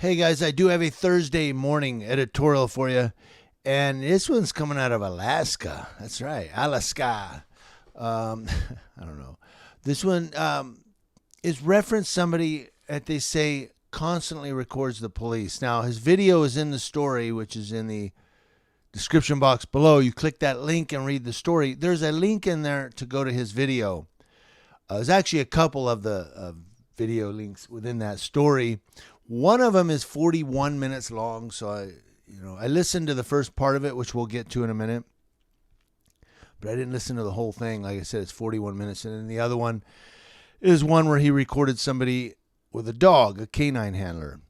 Hey guys, I do have a Thursday morning editorial for you, and this one's coming out of Alaska. That's right, Alaska. I don't know. This one is reference somebody that they say constantly records the police. Now, his video is in the story, which is in the description box below. You click that link and read the story. There's a link in there to go to his video. There's actually a couple of the video links within that story. One of them is 41 minutes long, so I listened to the first part of it, which we'll get to in a minute. But I didn't listen to the whole thing. Like I said, it's 41 minutes. And then the other one is one where he recorded somebody with a dog, a canine handler.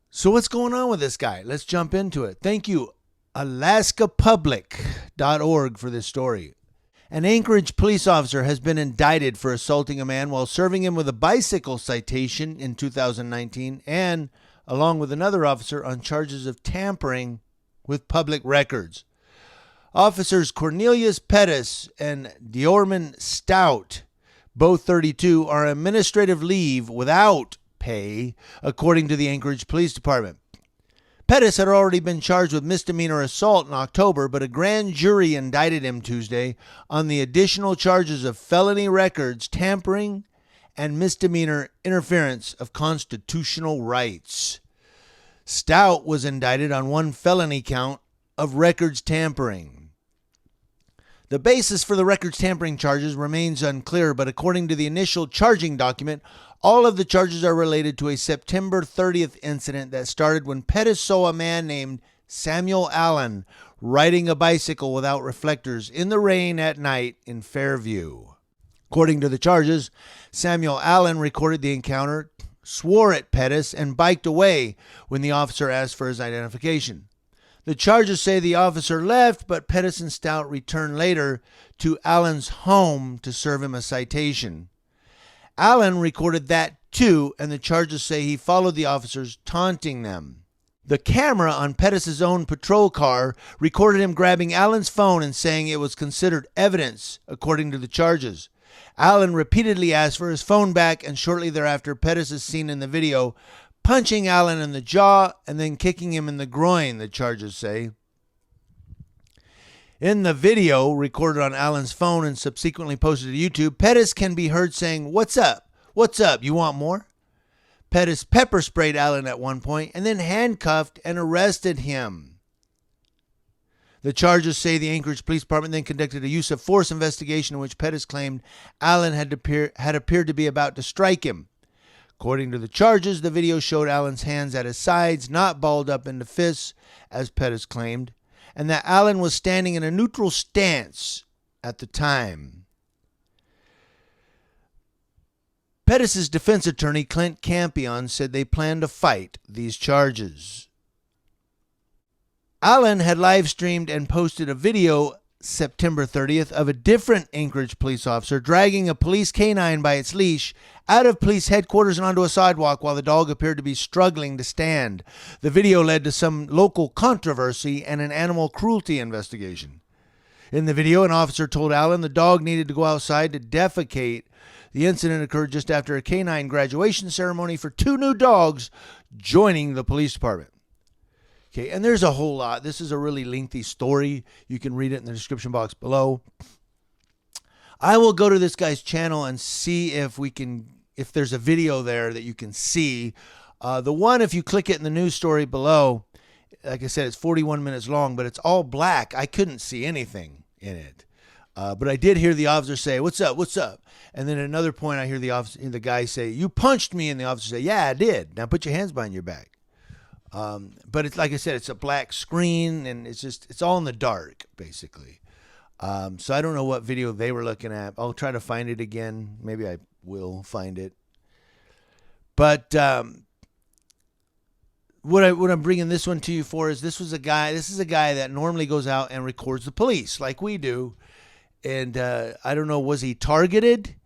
So what's going on with this guy? Let's jump into it. Thank you, alaskapublic.org, for this story. An Anchorage police officer has been indicted for assaulting a man while serving him with a bicycle citation in 2019 and, along with another officer, on charges of tampering with public records. Officers Cornelius Pettis and Diorman Stout, both 32, are on administrative leave without pay, according to the Anchorage Police Department. Pettis had already been charged with misdemeanor assault in October, but a grand jury indicted him Tuesday on the additional charges of felony records tampering and misdemeanor interference of constitutional rights. Stout was indicted on one felony count of records tampering. The basis for the records tampering charges remains unclear, but according to the initial charging document, all of the charges are related to a September 30th incident that started when Pettis saw a man named Samuel Allen riding a bicycle without reflectors in the rain at night in Fairview. According to the charges, Samuel Allen recorded the encounter, swore at Pettis, and biked away when the officer asked for his identification. The charges say the officer left, but Pettis and Stout returned later to Allen's home to serve him a citation. Allen recorded that too, and the charges say he followed the officers, taunting them. The camera on Pettis' own patrol car recorded him grabbing Allen's phone and saying it was considered evidence, according to the charges. Allen repeatedly asked for his phone back, and shortly thereafter, Pettis is seen in the video punching Allen in the jaw and then kicking him in the groin, the charges say. In the video, recorded on Allen's phone and subsequently posted to YouTube, Pettis can be heard saying, "What's up? What's up? You want more?" Pettis pepper sprayed Allen at one point and then handcuffed and arrested him. The charges say the Anchorage Police Department then conducted a use of force investigation in which Pettis claimed Allen had appeared to be about to strike him. According to the charges, the video showed Allen's hands at his sides, not balled up into fists, as Pettis claimed, and that Allen was standing in a neutral stance at the time. Pettis' defense attorney, Clint Campion, said they plan to fight these charges. Allen had live-streamed and posted a video September 30th of a different Anchorage police officer dragging a police canine by its leash out of police headquarters and onto a sidewalk while the dog appeared to be struggling to stand. The video led to some local controversy and an animal cruelty investigation. In the video, an officer told Allen the dog needed to go outside to defecate. The incident occurred just after a canine graduation ceremony for two new dogs joining the police department. Okay, and there's a whole lot. This is a really lengthy story. You can read it in the description box below. I will go to this guy's channel and see if there's a video there that you can see. The one, if you click it in the news story below, like I said, it's 41 minutes long, but it's all black. I couldn't see anything in it. But I did hear the officer say, "What's up? What's up?" And then at another point, I hear the guy say, "You punched me," and the officer say, "Yeah, I did. Now put your hands behind your back." But it's like I said, it's a black screen and it's all in the dark, basically. So I don't know what video they were looking at. I'll try to find it again. Maybe I will find it. But what I'm bringing this one to you for is this is a guy that normally goes out and records the police like we do. And I don't know, was he targeted?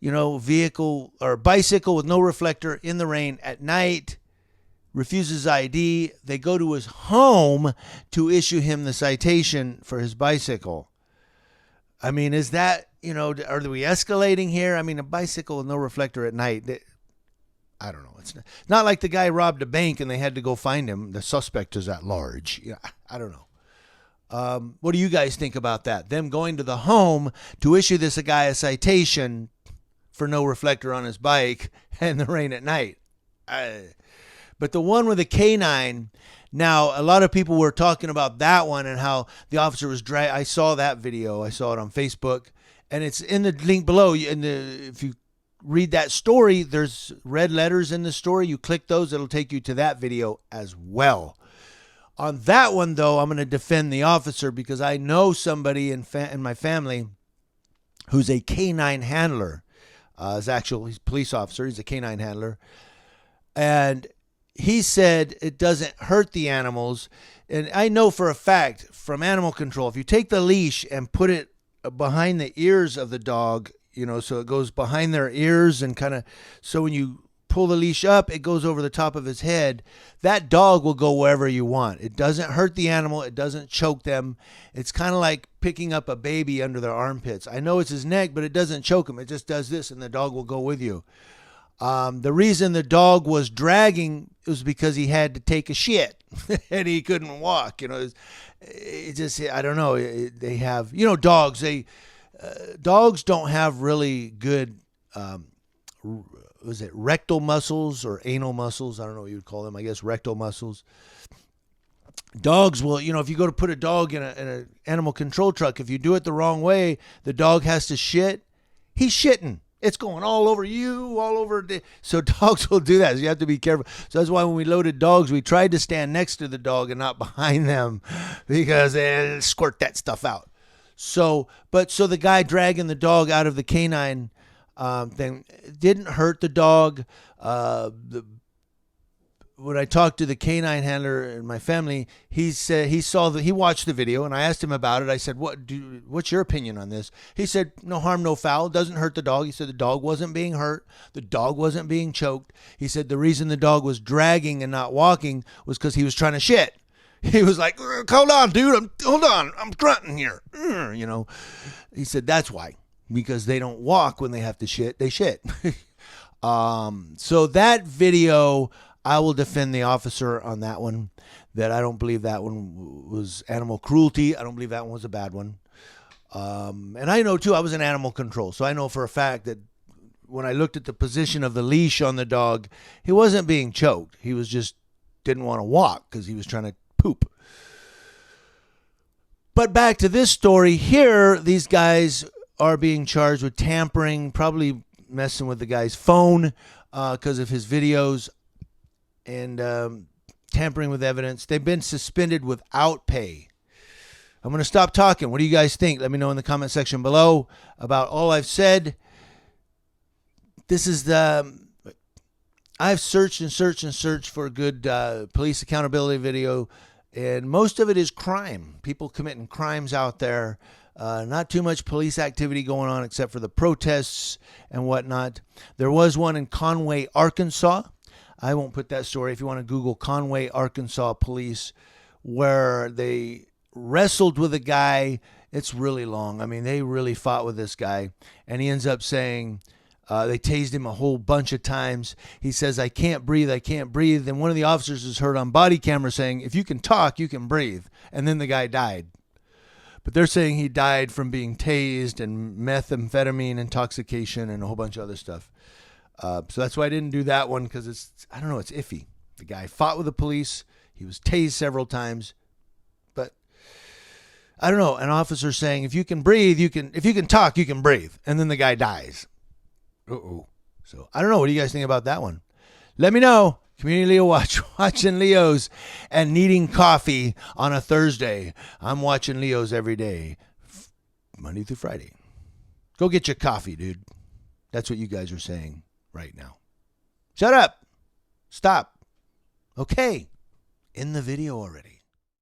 Vehicle or bicycle with no reflector in the rain at night. Refuses ID. They go to his home to issue him the citation for his bicycle. I mean, is that, are we escalating here? I mean, a bicycle with no reflector at night. I don't know. It's not like the guy robbed a bank and they had to go find him. The suspect is at large. Yeah, I don't know. What do you guys think about that? Them going to the home to issue this guy a citation for no reflector on his bike and the rain at night. But the one with the canine, now a lot of people were talking about that one and how the officer was I saw that video. I saw it on Facebook, and it's in the link below. If you read that story, there's red letters in the story. You click those, it'll take you to that video as well. On that one, though, I'm going to defend the officer because I know somebody in my family who's a canine handler. He's a police officer. He's a canine handler. And he said it doesn't hurt the animals. And I know for a fact from animal control, if you take the leash and put it behind the ears of the dog, so it goes behind their ears and kind of, so when you pull the leash up, it goes over the top of his head. That dog will go wherever you want. It doesn't hurt the animal. It doesn't choke them. It's kind of like picking up a baby under their armpits. I know it's his neck, but it doesn't choke him. It just does this, and the dog will go with you. The reason the dog was dragging was because he had to take a shit and he couldn't walk. It just, I don't know. They have, dogs. Dogs don't have really good, was it rectal muscles or anal muscles? I don't know what you would call them. I guess rectal muscles. Dogs will, if you go to put a dog in an animal control truck, if you do it the wrong way, the dog has to shit. He's shitting. It's going all over you, all over. So dogs will do that. So you have to be careful. So that's why when we loaded dogs, we tried to stand next to the dog and not behind them because they'll squirt that stuff out. So the guy dragging the dog out of the canine thing didn't hurt the dog. When I talked to the canine handler in my family, he said he watched the video, and I asked him about it. I said, "What's your opinion on this?" He said, "No harm, no foul. Doesn't hurt the dog." He said the dog wasn't being hurt. The dog wasn't being choked. He said the reason the dog was dragging and not walking was because he was trying to shit. He was like, "Hold on, dude. Hold on. I'm grunting here." He said that's why, because they don't walk when they have to shit. They shit. So that video, I will defend the officer on that one, that I don't believe that one was animal cruelty. I don't believe that one was a bad one. And I know, too, I was in animal control, so I know for a fact that when I looked at the position of the leash on the dog, he wasn't being choked. He was just didn't want to walk because he was trying to poop. But back to this story here, these guys are being charged with tampering, probably messing with the guy's phone because of his videos, and tampering with evidence. They've been suspended without pay. I'm going to stop talking. What do you guys think? Let me know in the comment section below about all I've said. This is I've searched and searched and searched for a good police accountability video, and most of it is crime. People committing crimes out there. Not too much police activity going on except for the protests and whatnot. There was one in Conway, Arkansas. I won't put that story. If you want to Google Conway, Arkansas police, where they wrestled with a guy. It's really long. I mean, they really fought with this guy. And he ends up saying, they tased him a whole bunch of times. He says, I can't breathe. I can't breathe. And one of the officers is heard on body camera saying, if you can talk, you can breathe. And then the guy died. But they're saying he died from being tased and methamphetamine intoxication and a whole bunch of other stuff. So that's why I didn't do that one, because it's iffy. The guy fought with the police. He was tased several times. But I don't know. An officer saying, if you can breathe, if you can talk, you can breathe. And then the guy dies. Uh-oh. So I don't know. What do you guys think about that one? Let me know. Community Leo watching Leos and needing coffee on a Thursday. I'm watching Leos every day, Monday through Friday. Go get your coffee, dude. That's what you guys are saying right now. Shut up. Stop. Okay. In the video already.